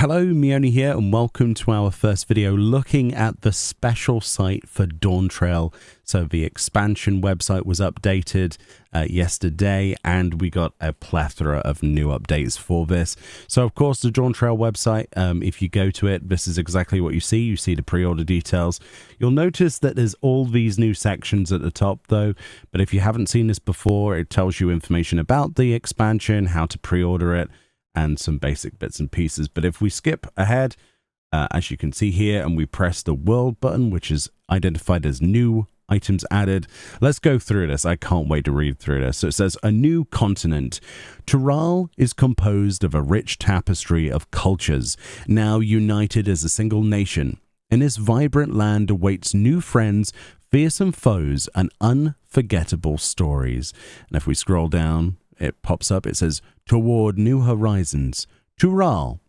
Hello, Meoni here, and welcome to our first video looking at the special site for Dawntrail. So the expansion website was updated yesterday, and we got a plethora of new updates for this. So, of course, the Dawntrail website, if you go to it, this is exactly what you see. You see the pre-order details. You'll notice that there's all these new sections at the top, though. But if you haven't seen this before, it tells you information about the expansion, how to pre-order it, and some basic bits and pieces. But if we skip ahead, as you can see here, and we press the world button, which is identified as new items added, let's go through this. I can't wait to read through this. So it says, a new continent. Tural is composed of a rich tapestry of cultures, now united as a single nation. In this vibrant land awaits new friends, fearsome foes, and unforgettable stories. And if we scroll down, it pops up, it says, toward new horizons. Tural,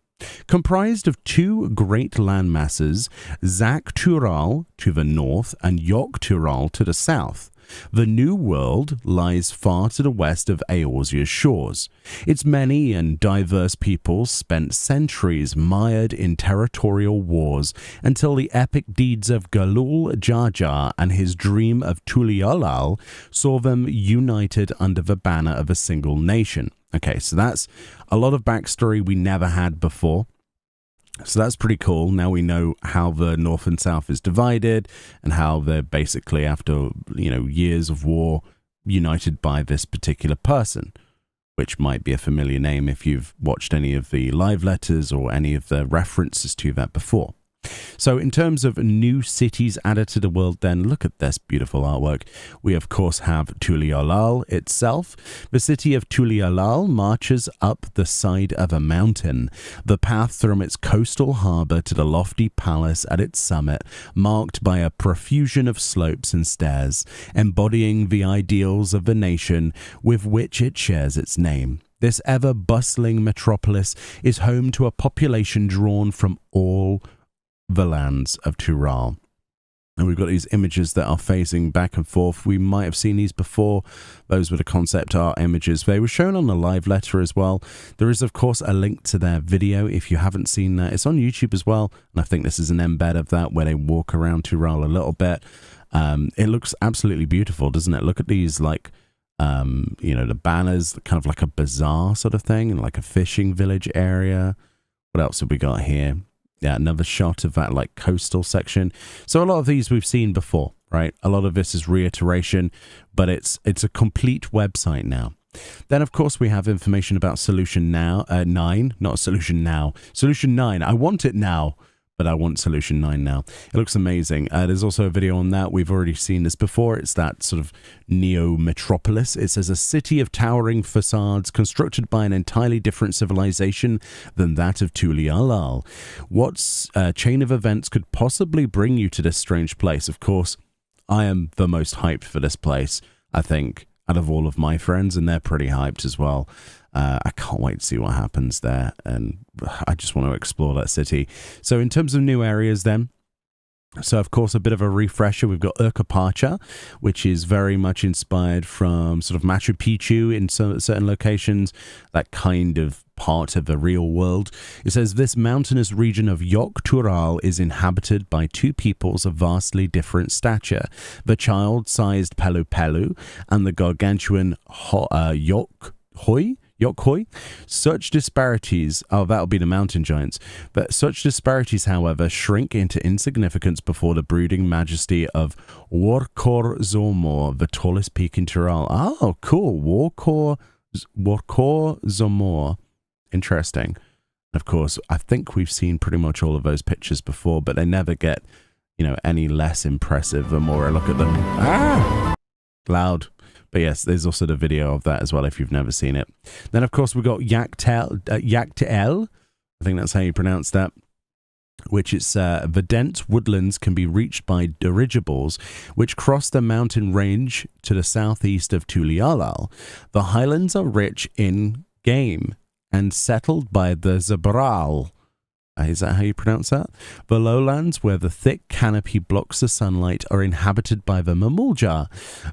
comprised of two great landmasses, Zak Tural to the north and Yok Tural to the south. The New World lies far to the west of Eorzea's shores. Its many and diverse peoples spent centuries mired in territorial wars until the epic deeds of Galul Jar Jar and his dream of Tuliolal saw them united under the banner of a single nation. Okay, so that's a lot of backstory we never had before. So that's pretty cool. Now we know how the North and South is divided and how they're basically, after, years of war, united by this particular person, which might be a familiar name if you've watched any of the live letters or any of the references to that before. So in terms of new cities added to the world, then look at this beautiful artwork. We of course have Tuliolal itself. The city of Tuliolal marches up the side of a mountain. The path from its coastal harbor to the lofty palace at its summit, marked by a profusion of slopes and stairs, embodying the ideals of the nation with which it shares its name. This ever-bustling metropolis is home to a population drawn from all the lands of Tural. And we've got these images that are facing back and forth. We might have seen these before. Those were the concept art images. They were shown on the live letter as well. There is, of course, a link to their video if you haven't seen that. It's on YouTube as well. And I think this is an embed of that where they walk around Tural a little bit. It looks absolutely beautiful, doesn't it? Look at these, the banners, kind of like a bazaar sort of thing, and like a fishing village area. What else have we got here? Yeah, another shot of that coastal section. So a lot of these we've seen before, right? A lot of this is reiteration, but it's a complete website now. Then, of course, we have information about Solution 9, not Solution Now. Solution 9, I want it now, but I want Solution 9 now. It looks amazing. There's also a video on that. We've already seen this before. It's that sort of neo-metropolis. It says a city of towering facades constructed by an entirely different civilization than that of Tuliolal. What chain of events could possibly bring you to this strange place? Of course, I am the most hyped for this place, I think, out of all of my friends, and they're pretty hyped as well. I can't wait to see what happens there, and I just want to explore that city. So in terms of new areas then, so of course a bit of a refresher, we've got Urquepacha, which is very much inspired from sort of Machu Picchu in certain locations, that kind of part of the real world. It says this mountainous region of Yok Tural is inhabited by two peoples of vastly different stature, the child-sized Pelu Pelu and the gargantuan Yokhoi. Such disparities, that'll be the mountain giants, but such disparities, however, shrink into insignificance before the brooding majesty of Workor Zomor, the tallest peak in Tural. Oh, cool. Workor Zomor. Interesting. Of course, I think we've seen pretty much all of those pictures before, but they never get, any less impressive the more I look at them. Loud. But yes, there's also the video of that as well if you've never seen it. Then, of course, we've got Yaktel. I think that's how you pronounce that. Which is the dense woodlands can be reached by dirigibles, which cross the mountain range to the southeast of Tuliolal. The highlands are rich in game and settled by the Zabral. Is that how you pronounce that? The lowlands, where the thick canopy blocks the sunlight, are inhabited by the mamulja.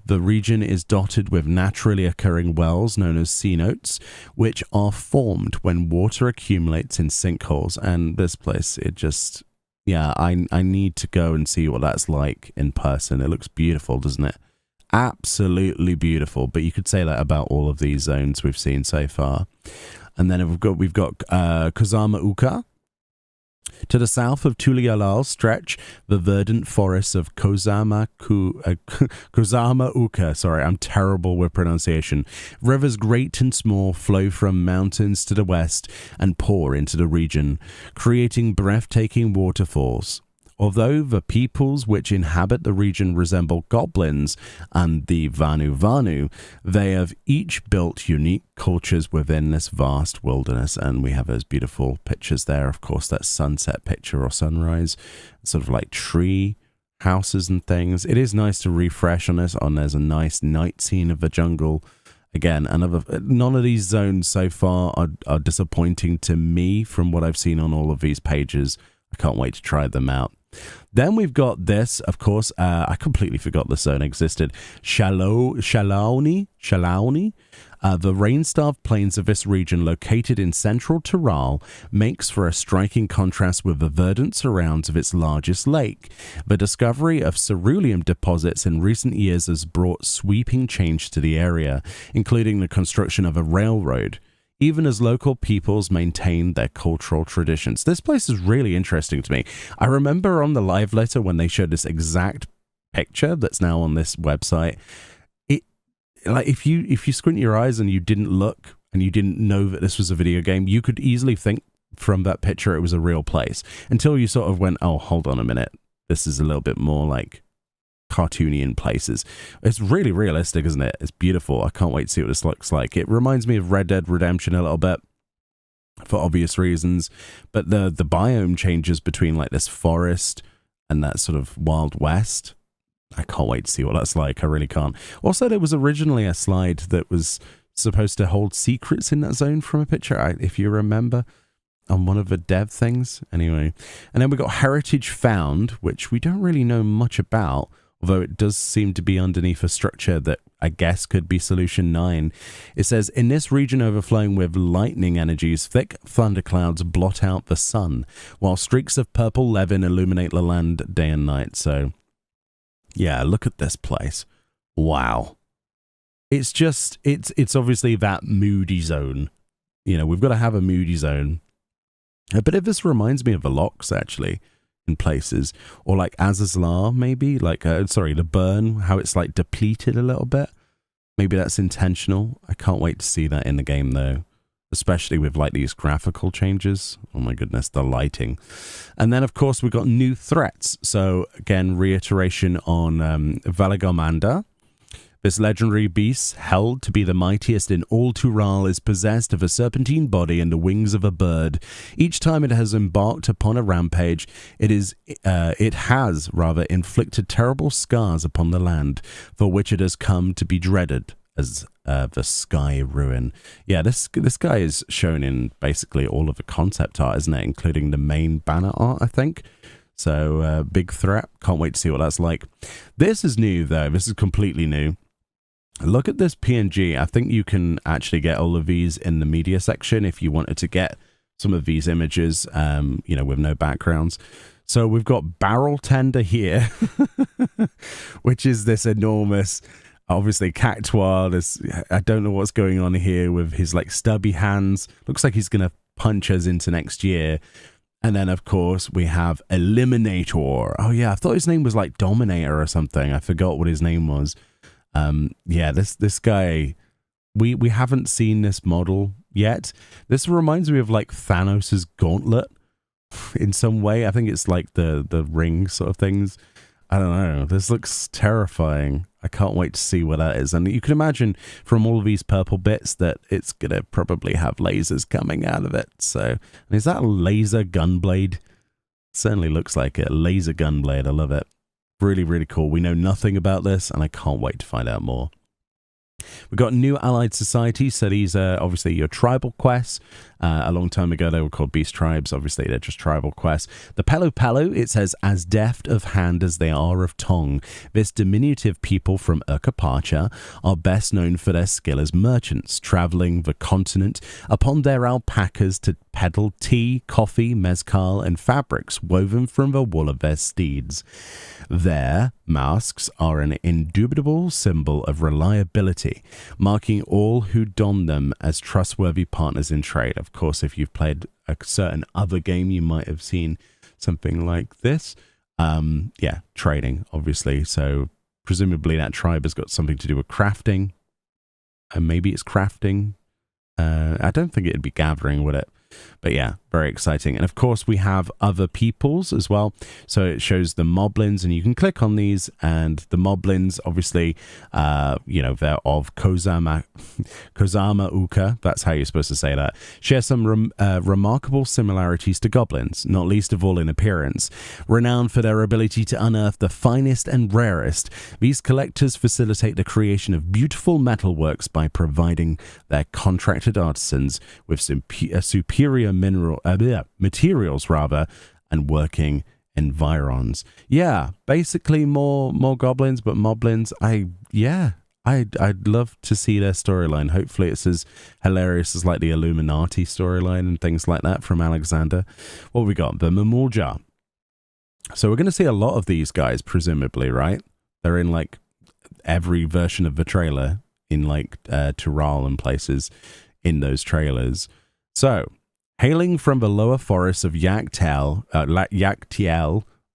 The region is dotted with naturally occurring wells known as cenotes, which are formed when water accumulates in sinkholes. And this place, it just, yeah, I need to go and see what that's like in person. It looks beautiful, doesn't it? Absolutely beautiful. But you could say that about all of these zones we've seen so far. And then we've got Kozama Uka. To the south of Tulialal stretch the verdant forests of Kozama Uka. Sorry, I'm terrible with pronunciation. Rivers great and small flow from mountains to the west and pour into the region, creating breathtaking waterfalls. Although the peoples which inhabit the region resemble goblins and the Vanu, they have each built unique cultures within this vast wilderness. And we have those beautiful pictures there. Of course, that sunset picture or sunrise, sort of like tree houses and things. It is nice to refresh on this. There's a nice night scene of the jungle. Again, none of these zones so far are disappointing to me from what I've seen on all of these pages. I can't wait to try them out. Then we've got this, of course, I completely forgot the zone existed. Shalauni. The rain-starved plains of this region, located in central Taral, makes for a striking contrast with the verdant surrounds of its largest lake. The discovery of cerulean deposits in recent years has brought sweeping change to the area, including the construction of a railroad, even as local peoples maintain their cultural traditions. This place is really interesting to me. I remember on the live letter when they showed this exact picture that's now on this website. It, like, if you squint your eyes and you didn't look and you didn't know that this was a video game, you could easily think from that picture it was a real place, until you sort of went, oh, hold on a minute, this is a little bit more like cartoony in places. It's really realistic, isn't it? It's beautiful. I can't wait to see what this looks like. It reminds me of Red Dead Redemption a little bit, for obvious reasons, but the biome changes between like this forest and that sort of Wild West. I can't wait to see what that's like. I really can't. Also, there was originally a slide that was supposed to hold secrets in that zone from a picture, if you remember, on one of the dev things. Anyway, and then we got Heritage Found, which we don't really know much about, although it does seem to be underneath a structure that I guess could be Solution 9. It says, in this region overflowing with lightning energies, thick thunderclouds blot out the sun, while streaks of purple levin illuminate the land day and night. So, yeah, look at this place. Wow. It's just, it's obviously that moody zone. You know, we've got to have a moody zone. A bit of this reminds me of the Locks, actually, in places, or like Azazlar, maybe, like the burn, how it's like depleted a little bit. Maybe that's intentional. I can't wait to see that in the game though, especially with like these graphical changes. Oh my goodness, the lighting. And then of course we've got new threats. So again, reiteration on Valagamanda. This legendary beast, held to be the mightiest in all Tural, is possessed of a serpentine body and the wings of a bird. Each time it has embarked upon a rampage, it has inflicted terrible scars upon the land, for which it has come to be dreaded as the Sky Ruin. Yeah, this guy is shown in basically all of the concept art, isn't it? Including the main banner art, I think. So, big threat. Can't wait to see what that's like. This is new, though. This is completely new. Look at this PNG. I think you can actually get all of these in the media section if you wanted to get some of these images, you know, with no backgrounds. So we've got Barrel Tender here, which is this enormous, obviously, cactuar. I don't know what's going on here with his like stubby hands. Looks like he's going to punch us into next year. And then, of course, we have Eliminator. Oh, yeah, I thought his name was like Dominator or something. I forgot what his name was. Yeah, this guy, we haven't seen this model yet. This reminds me of like Thanos's gauntlet in some way. I think it's like the ring sort of things. I don't know. This looks terrifying. I can't wait to see what that is. And you can imagine from all of these purple bits that it's going to probably have lasers coming out of it. So, and is that a laser gunblade? Certainly looks like it. A laser gunblade. I love it. Really, really cool. We know nothing about this, and I can't wait to find out more. We've got new allied societies, so these are obviously your tribal quests. A long time ago, they were called beast tribes. Obviously, they're just tribal quests. The Pelu Pelu, it says, as deft of hand as they are of tongue, this diminutive people from Urkapacha are best known for their skill as merchants, traveling the continent upon their alpacas to peddle tea, coffee, mezcal, and fabrics woven from the wool of their steeds. Their masks are an indubitable symbol of reliability, marking all who don them as trustworthy partners in trade. Of course, if you've played a certain other game, you might have seen something like this. Yeah, trading, obviously. So presumably that tribe has got something to do with crafting. And maybe it's crafting. I don't think it'd be gathering, would it? But yeah, very exciting. And of course, we have other peoples as well. So it shows the moblins, and you can click on these. And the moblins, obviously, you know, they're of Kozama Uka. That's how you're supposed to say that. Share some remarkable similarities to goblins, not least of all in appearance. Renowned for their ability to unearth the finest and rarest, these collectors facilitate the creation of beautiful metalworks by providing their contracted artisans with superior materials and working environs. Yeah, basically more goblins, but moblins. I'd love to see their storyline. Hopefully it's as hilarious as like the Illuminati storyline and things like that from Alexander. What we got? The Mamulja. So we're going to see a lot of these guys, presumably, right? They're in like every version of the trailer in like Tural and places in those trailers. So, hailing from the lower forests of Yaktiel,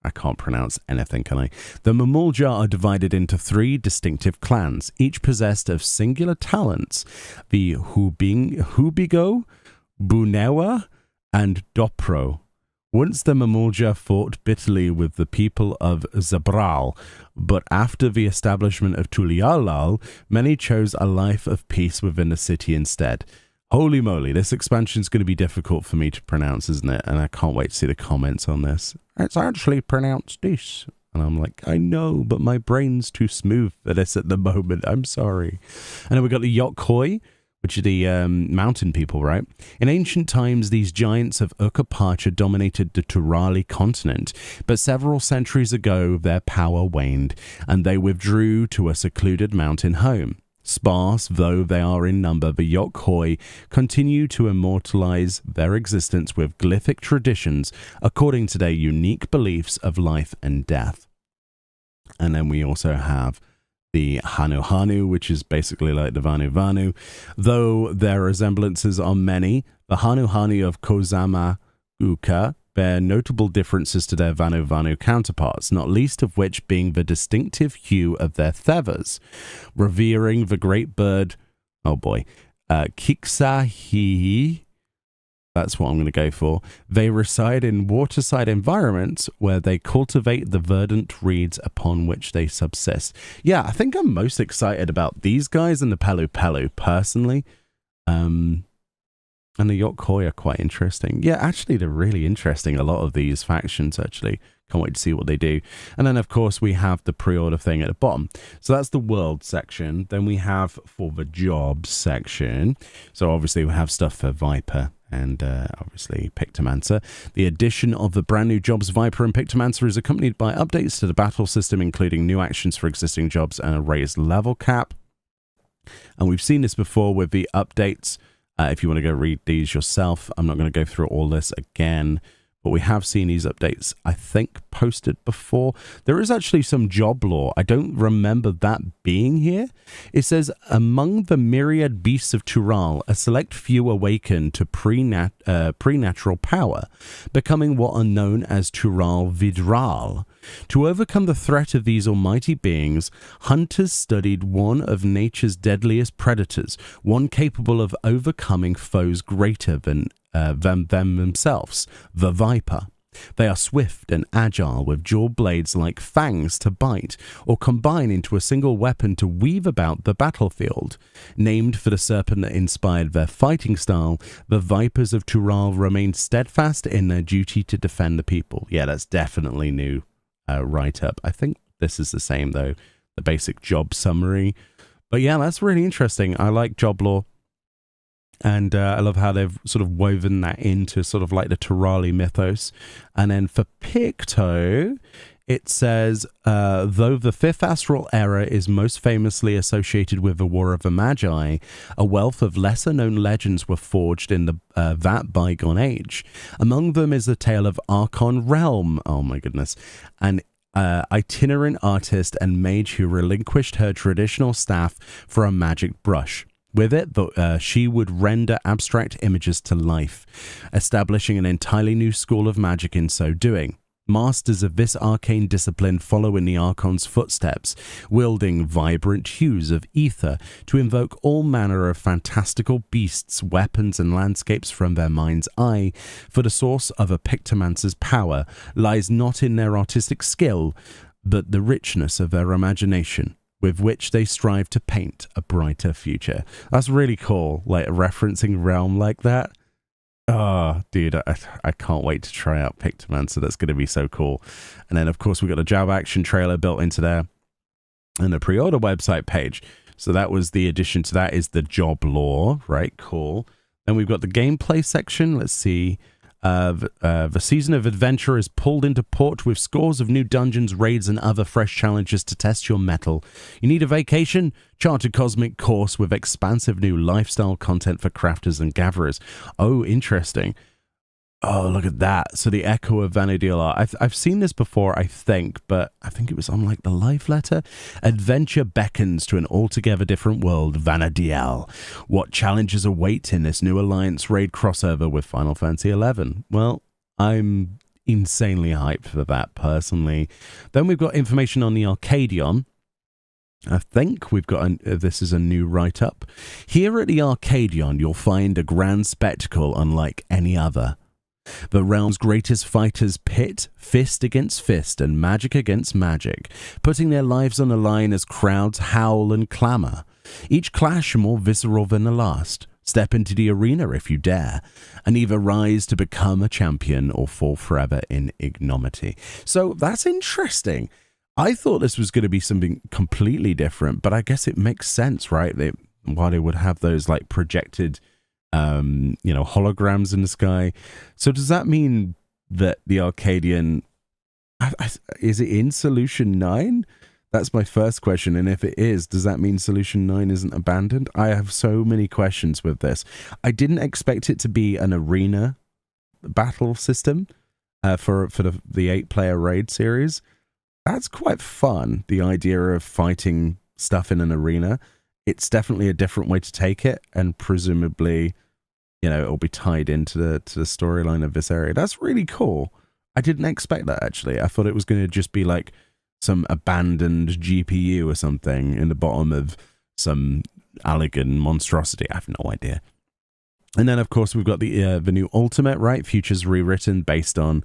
I can't pronounce anything, can I? The Mamulja are divided into 3 distinctive clans, each possessed of singular talents. The Hubigo, Bunewa, and Dopro. Once the Mamulja fought bitterly with the people of Zabral, but after the establishment of Tulialal, many chose a life of peace within the city instead. Holy moly, this expansion is going to be difficult for me to pronounce, isn't it? And I can't wait to see the comments on this. It's actually pronounced this. And I'm like, I know, but my brain's too smooth for this at the moment. I'm sorry. And then we got the Yokhoi, which are the mountain people, right? In ancient times, these giants of Urkapacha dominated the Turali continent, but several centuries ago, their power waned, and they withdrew to a secluded mountain home. Sparse though they are in number, the Yokhoi continue to immortalize their existence with glyphic traditions according to their unique beliefs of life and death. And then we also have the Hanu Hanu, which is basically like the Vanu Vanu. Though their resemblances are many, the Hanu Hanu of Kozama Uka bear notable differences to their Vanu Vanu counterparts, not least of which being the distinctive hue of their feathers. Revering the great bird, Kiksahihi, that's what I'm going to go for. They reside in waterside environments where they cultivate the verdant reeds upon which they subsist. Yeah, I think I'm most excited about these guys and the Pelu Pelu, personally. And the Yokhoi are quite interesting. Yeah, actually, they're really interesting. A lot of these factions, actually. Can't wait to see what they do. And then, of course, we have the pre-order thing at the bottom. So that's the world section. Then we have for the jobs section. So obviously, we have stuff for Viper and obviously Pictomancer. The addition of the brand new jobs Viper and Pictomancer is accompanied by updates to the battle system, including new actions for existing jobs and a raised level cap. And we've seen this before with the updates. If you want to go read these yourself, I'm not going to go through all this again, but we have seen these updates, I think, posted before. There is actually some job lore. I don't remember that being here. It says, among the myriad beasts of Tural, a select few awaken to preternatural power, becoming what are known as Tural Vidral. To overcome the threat of these almighty beings, hunters studied one of nature's deadliest predators, one capable of overcoming foes greater than them themselves, the Viper. They are swift and agile, with jaw blades like fangs to bite, or combine into a single weapon to weave about the battlefield. Named for the serpent that inspired their fighting style, the Vipers of Tural remain steadfast in their duty to defend the people. Yeah, that's definitely new write-up. I think this is the same, though, the basic job summary. But yeah, that's really interesting. I like job lore. And I love how they've sort of woven that into sort of like the Turali mythos. And then for Picto, it says, though the fifth astral era is most famously associated with the War of the Magi, a wealth of lesser-known legends were forged in that bygone age. Among them is the tale of Archon Realm, oh my goodness, an itinerant artist and mage who relinquished her traditional staff for a magic brush. With it, she would render abstract images to life, establishing an entirely new school of magic in so doing. Masters of this arcane discipline follow in the Archon's footsteps, wielding vibrant hues of ether to invoke all manner of fantastical beasts, weapons, and landscapes from their mind's eye, for the source of a Pictomancer's power lies not in their artistic skill, but the richness of their imagination, with which they strive to paint a brighter future. That's really cool, like referencing Realm like that. Oh, dude, I can't wait to try out Pictomancer. That's going to be so cool. And then, of course, we've got a Java Action trailer built into there and a pre-order website page. So that was the addition to that is the job lore, right? Cool. Then we've got the gameplay section. Let's see. The season of adventure is pulled into port with scores of new dungeons, raids, and other fresh challenges to test your mettle. You need a vacation? Chart a cosmic course with expansive new lifestyle content for crafters and gatherers. Oh, interesting. Oh, look at that. So the Echo of Vanadilla. I've seen this before, I think, but I think it was on like the live letter. Adventure beckons to an altogether different world, Vanadiel. What challenges await in this new Alliance raid crossover with Final Fantasy XI? Well, I'm insanely hyped for that, personally. Then we've got information on the Arcadion. I think we've got this is a new write-up. Here at the Arcadion, you'll find a grand spectacle unlike any other. The realm's greatest fighters pit fist against fist and magic against magic, putting their lives on the line as crowds howl and clamour. Each clash more visceral than the last. Step into the arena if you dare, and either rise to become a champion or fall forever in ignominy. So that's interesting. I thought this was going to be something completely different, but I guess it makes sense, right? Why they would have those like projected holograms in the sky. So does that mean that the Arcadian, is it in Solution 9? That's my first question. And if it is, does that mean Solution 9 isn't abandoned? I have so many questions with this. I didn't expect it to be an arena battle system for the 8-player raid series. That's quite fun, the idea of fighting stuff in an arena. It's definitely a different way to take it, and presumably, it'll be tied into the storyline of this area. That's really cool. I didn't expect that, actually. I thought it was going to just be like some abandoned GPU or something in the bottom of some Allegan monstrosity. I have no idea. And then, of course, we've got the new Ultimate, right? Futures rewritten based on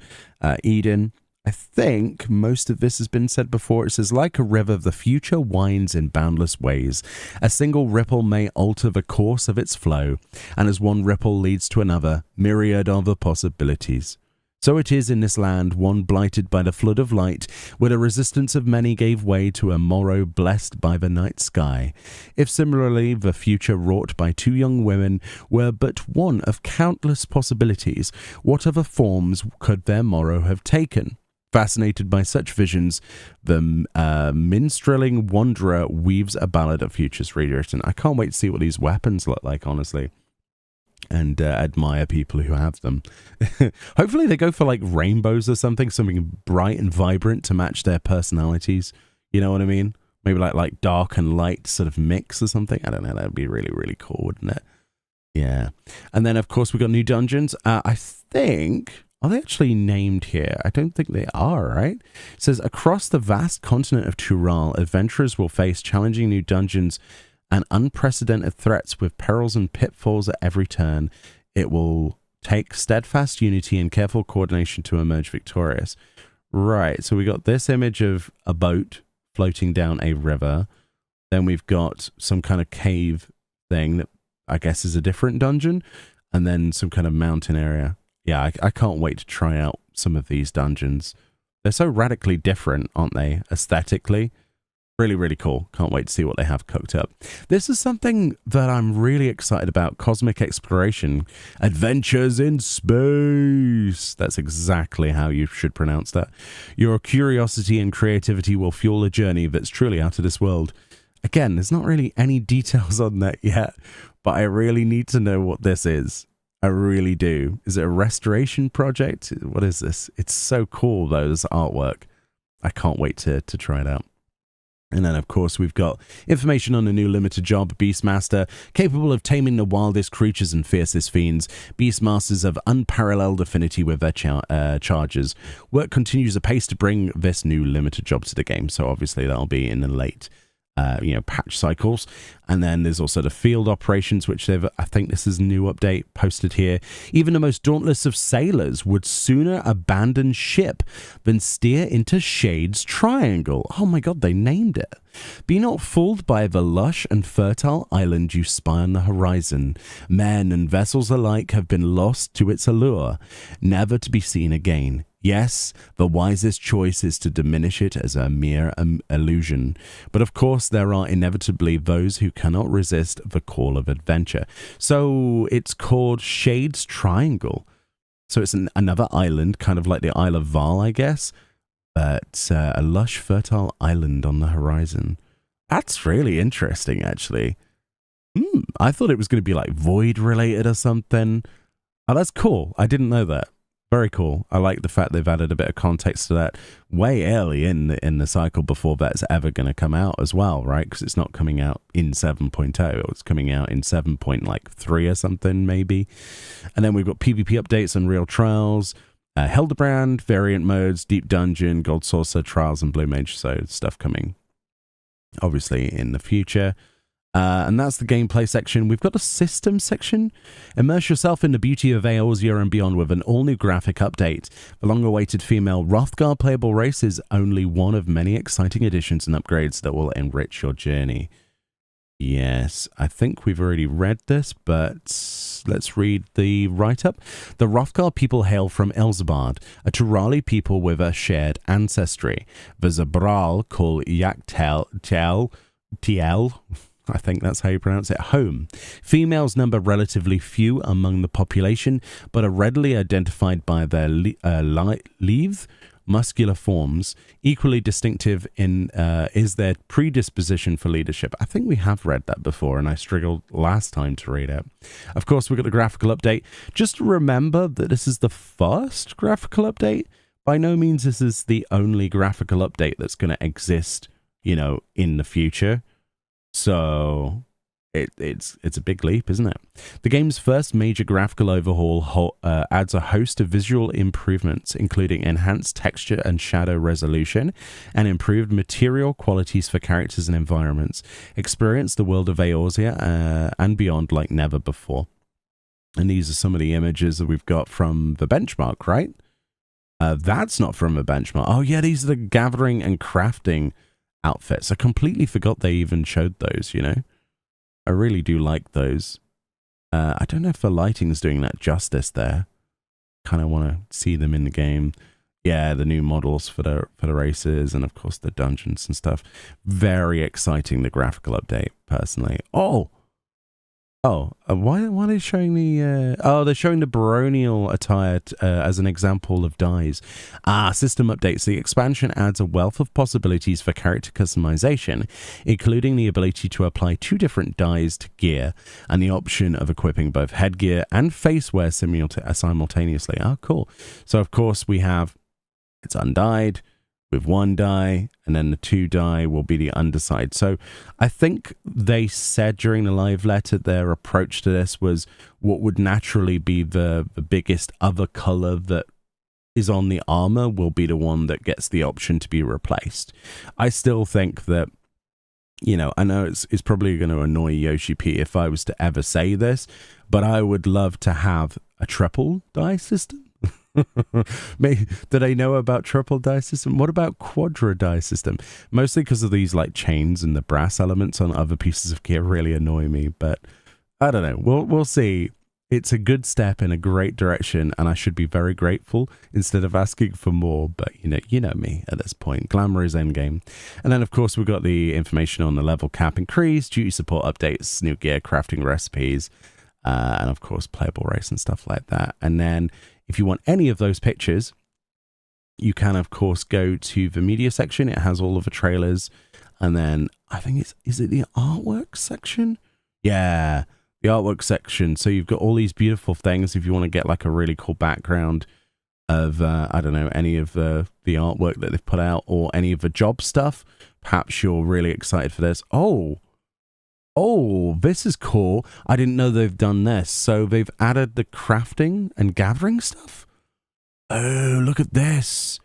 Eden. I think most of this has been said before. It says, like a river, the future winds in boundless ways. A single ripple may alter the course of its flow, and as one ripple leads to another, myriad other possibilities. So it is in this land, one blighted by the flood of light, where the resistance of many gave way to a morrow blessed by the night sky. If similarly the future wrought by two young women were but one of countless possibilities, what other forms could their morrow have taken? Fascinated by such visions, the minstrelling wanderer weaves a ballad of futures rewritten. I can't wait to see what these weapons look like, honestly, and admire people who have them. Hopefully they go for like rainbows or something bright and vibrant to match their personalities. You know what I mean? Maybe like dark and light sort of mix or something. I don't know. That'd be really, really cool, wouldn't it? Yeah. And then, of course, we've got new dungeons. I think... Are they actually named here? I don't think they are, right? It says, across the vast continent of Tural, adventurers will face challenging new dungeons and unprecedented threats with perils and pitfalls at every turn. It will take steadfast unity and careful coordination to emerge victorious. Right, so we got this image of a boat floating down a river. Then we've got some kind of cave thing that I guess is a different dungeon. And then some kind of mountain area. Yeah, I can't wait to try out some of these dungeons. They're so radically different, aren't they, aesthetically? Really, really cool. Can't wait to see what they have cooked up. This is something that I'm really excited about. Cosmic exploration. Adventures in space. That's exactly how you should pronounce that. Your curiosity and creativity will fuel a journey that's truly out of this world. Again, there's not really any details on that yet, but I really need to know what this is. I really do. Is it a restoration project? What is this? It's so cool, though, this artwork. I can't wait to try it out. And then, of course, we've got information on a new limited job, Beastmaster, capable of taming the wildest creatures and fiercest fiends. Beastmasters have unparalleled affinity with their charges. Work continues apace to bring this new limited job to the game, so obviously that'll be in the late patch cycles. And then there's also the field operations, which I think this is a new update posted here. Even the most dauntless of sailors would sooner abandon ship than steer into Shade's Triangle. Oh my god, they named it. Be not fooled by the lush and fertile island you spy on the horizon. Men and vessels alike have been lost to its allure, never to be seen again. Yes, the wisest choice is to diminish it as a mere illusion. But of course, there are inevitably those who cannot resist the call of adventure. So it's called Shade's Triangle. So it's another island, kind of like the Isle of Val, I guess. But a lush, fertile island on the horizon. That's really interesting, actually. I thought it was going to be like Void related or something. Oh, that's cool. I didn't know that. Very cool. I like the fact they've added a bit of context to that way early in the cycle before that's ever going to come out as well, right? Because it's not coming out in 7.0. It's coming out in 7.3 or something, maybe. And then we've got PvP updates on Real Trials, Hildebrand, variant modes, Deep Dungeon, Gold Saucer, Trials, and Blue Mage. So stuff coming, obviously, in the future. And that's the gameplay section. We've got a system section. Immerse yourself in the beauty of Eorzea and beyond with an all-new graphic update. The long-awaited female Hrothgar playable race is only one of many exciting additions and upgrades that will enrich your journey. Yes, I think we've already read this, but let's read the write-up. The Hrothgar people hail from Elzabard, a Turali people with a shared ancestry. The Zabral call Yaktel, I think that's how you pronounce it, home. Females number relatively few among the population, but are readily identified by their lithe, muscular forms. Equally distinctive is their predisposition for leadership. I think we have read that before, and I struggled last time to read it. Of course, we've got the graphical update. Just remember that this is the first graphical update. By no means this is the only graphical update that's going to exist, in the future. So it's a big leap, isn't it? The game's first major graphical overhaul adds a host of visual improvements, including enhanced texture and shadow resolution, and improved material qualities for characters and environments. Experience the world of Eorzea and beyond like never before. And these are some of the images that we've got from the benchmark, right? That's not from a benchmark. Oh yeah, these are the gathering and crafting outfits. I completely forgot they even showed those, I really do like those. I don't know if the lighting's doing that justice there. Kind of want to see them in the game. Yeah, the new models for the races, and of course the dungeons and stuff. Very exciting, the graphical update, personally. Why are they showing the... they're showing the baronial attire as an example of dyes. System updates. The expansion adds a wealth of possibilities for character customization, including the ability to apply 2 different dyes to gear, and the option of equipping both headgear and facewear simultaneously. Oh, cool. So, of course, we have... It's undyed with 1 dye, and then the 2 dye will be the underside. So I think they said during the live letter their approach to this was what would naturally be the biggest other color that is on the armor will be the one that gets the option to be replaced. I still think that, I know it's probably going to annoy Yoshi P if I was to ever say this, but I would love to have a triple dye system. Do they know about triple dye system? What about quadra dye system? Mostly because of these like chains and the brass elements on other pieces of gear really annoy me, but I don't know. We'll see. it's a good step in a great direction, and I should be very grateful instead of asking for more. But you know me at this point. Glamour is endgame. And then of course we've got the information on the level cap increase, duty support updates, new gear, crafting recipes, and of course playable race and stuff like that. And then if you want any of those pictures, you can of course go to the media section. It has all of the trailers, and then I think is it the artwork section? Yeah, the artwork section. So you've got all these beautiful things if you want to get like a really cool background of I don't know, any of the artwork that they've put out or any of the job stuff. Perhaps you're really excited for this. Oh, this is cool. I didn't know they've done this. So they've added the crafting and gathering stuff. Oh, look at this.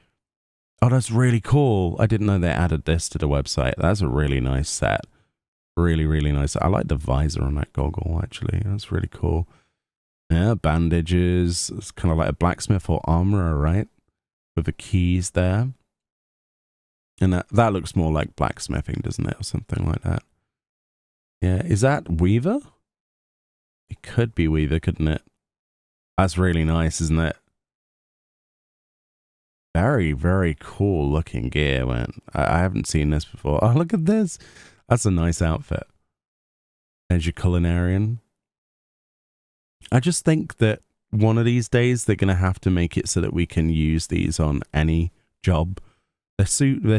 Oh, that's really cool. I didn't know they added this to the website. That's a really nice set. Really, really nice. I like the visor on that goggle, actually. That's really cool. Yeah, bandages. It's kind of like a blacksmith or armorer, right? With the keys there. And that looks more like blacksmithing, doesn't it? Or something like that. Yeah, is that Weaver? It could be Weaver, couldn't it? That's really nice, isn't it? Very, very cool looking gear, man. I haven't seen this before. Oh, look at this. That's a nice outfit. There's your culinarian. I just think that one of these days they're going to have to make it so that we can use these on any job. They're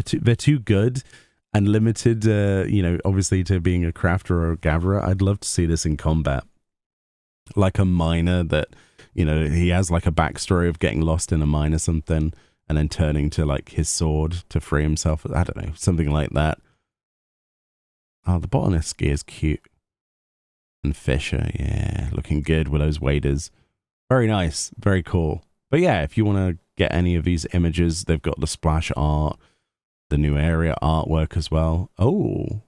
too good and limited, obviously to being a crafter or a gatherer. I'd love to see this in combat. Like a miner that, he has like a backstory of getting lost in a mine or something and then turning to like his sword to free himself. I don't know, something like that. Oh, the botanist gear is cute. And Fisher, yeah, looking good with those waders. Very nice, very cool. But yeah, if you want to get any of these images, they've got the splash art, the new area artwork as well. Oh,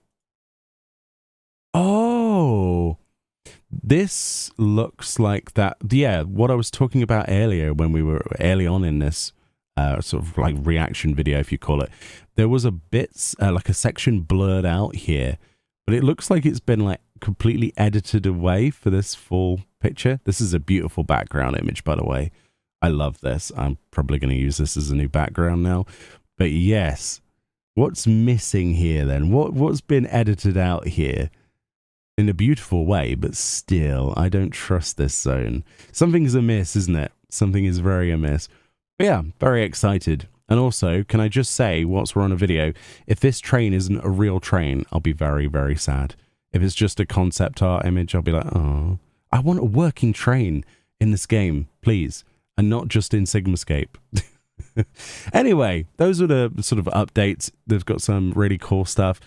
this looks like that. Yeah, what I was talking about earlier when we were early on in this sort of like reaction video, if you call it. There was a bit, like a section blurred out here, but it looks like it's been like completely edited away for this full picture. This is a beautiful background image, by the way. I love this. I'm probably going to use this as a new background now. But yes, what's missing here then? What's been edited out here? In a beautiful way, but still, I don't trust this zone. Something's amiss, isn't it? Something is very amiss. But yeah, very excited. And also, can I just say, whilst we're on a video, if this train isn't a real train, I'll be very, very sad. If it's just a concept art image, I'll be like, oh, I want a working train in this game, please. And not just in Sigmascape. Anyway, those are the sort of updates. They've got some really cool stuff.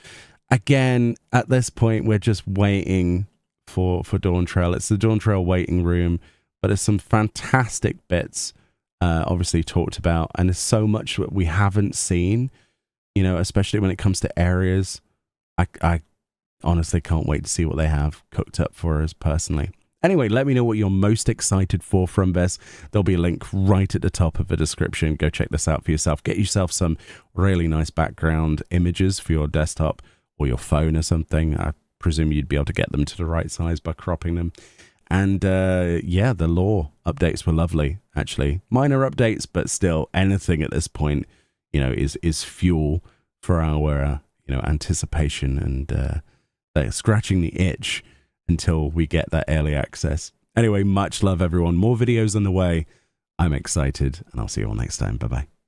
Again, at this point, we're just waiting for Dawntrail. It's the Dawntrail waiting room, but there's some fantastic bits obviously talked about, and there's so much that we haven't seen, especially when it comes to areas. I honestly can't wait to see what they have cooked up for us personally. Anyway, let me know what you're most excited for from this. There'll be a link right at the top of the description. Go check this out for yourself. Get yourself some really nice background images for your desktop or your phone or something. I presume you'd be able to get them to the right size by cropping them. And yeah, the lore updates were lovely, actually. Minor updates, but still anything at this point, is fuel for our, anticipation and scratching the itch until we get that early access. Anyway, much love, everyone. More videos on the way. I'm excited, and I'll see you all next time. Bye-bye.